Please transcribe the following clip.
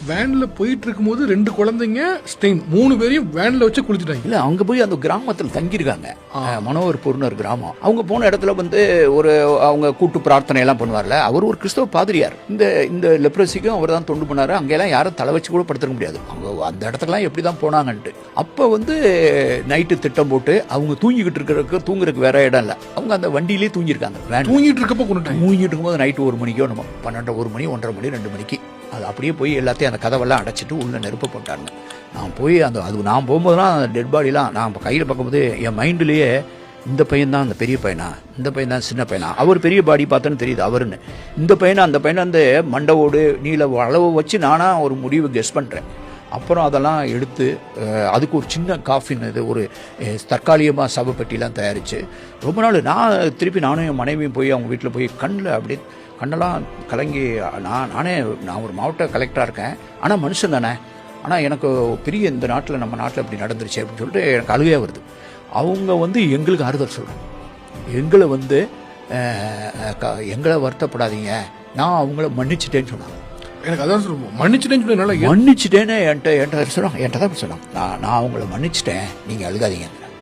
வேன்ல போயிட்டு இருக்கும்போது 2 குழந்தைங்க ஸ்டெயின் 3 பேரையும் வேன்ல வச்சு குளிச்சுட்டாங்க. இல்லை, அங்கே போய் அந்த கிராமத்தில் தங்கியிருக்காங்க. மனோகர்பூர்னு ஒரு கிராமம். அவங்க போன இடத்துல வந்து ஒரு அவங்க கூட்டு பிரார்த்தனை எல்லாம் பண்ணுவார்ல, அவர் ஒரு கிறிஸ்தவ பாதிரியார். இந்த லெப்ரஸிக்கும் அவர் தான் தொண்டு பண்ணாரு. அங்கெல்லாம் யாரும் தலை வச்சு கூட படுத்துக்க முடியாது. அவங்க அந்த இடத்துக்குலாம் எப்படி தான் போனாங்கன்ட்டு. அப்போ வந்து நைட்டு திட்டம் போட்டு அவங்க தூங்குறதுக்கு வேற இடம் இல்லை. அவங்க அந்த வண்டியிலே தூங்கியிருக்காங்க. தூங்கிட்டு இருக்கும்போது நைட்டு 1 மணிக்கோ நம்ம 1 மணி 1:30 மணி 2 மணிக்கு அது அப்படியே போய் எல்லாத்தையும் அந்த கதவெல்லாம் அடைச்சிட்டு உள்ள நெருப்பு போட்டாங்க. நான் போய் நான் போகும்போதுலாம் டெட் பாடிலாம் நான் கையில் பார்க்கும்போது என் மைண்ட்லேயே இந்த பையன் தான் அந்த பெரிய பையனா, இந்த பையன் தான் சின்ன பையனா, அவர் பெரிய பாடி பார்த்தோன்னு தெரியுது அவருன்னு, இந்த பையனை அந்த பையனை அந்த மண்டவோடு நீல அளவு வச்சு நானாக ஒரு முடிவு கெஸ் பண்ணுறேன். அப்புறம் அதெல்லாம் எடுத்து அதுக்கு ஒரு சின்ன காஃபின் இது ஒரு தற்காலிகமாக சபப்பெட்டிலாம் தயாரித்து ரொம்ப நாள் நானும் என் மனைவியும் போய் அவங்க வீட்டில் போய் கண்ணெல்லாம் கலங்கி நான் ஒரு மாவட்ட கலெக்டராக இருக்கேன், ஆனால் மனுஷன் தானே, ஆனால் எனக்கு பெரிய இந்த நாட்டில் நம்ம நாட்டில் இப்படி நடந்துருச்சு அப்படின்னு சொல்லிட்டு எனக்கு அழுகையாக வருது. அவங்க வந்து எங்களுக்கு ஆறுதல் சொல்கிறாங்க, எங்களை வருத்தப்படாதீங்க, நான் அவங்கள மன்னிச்சிட்டேன்னு சொன்னாங்க. எனக்கு அதான் சொல்லுவோம், மன்னிச்சிட்டேன்னு என்கிட்ட தான் சொன்னாங்க. நான் அவங்கள மன்னிச்சிட்டேன், நீங்கள் அழுகாதீங்க.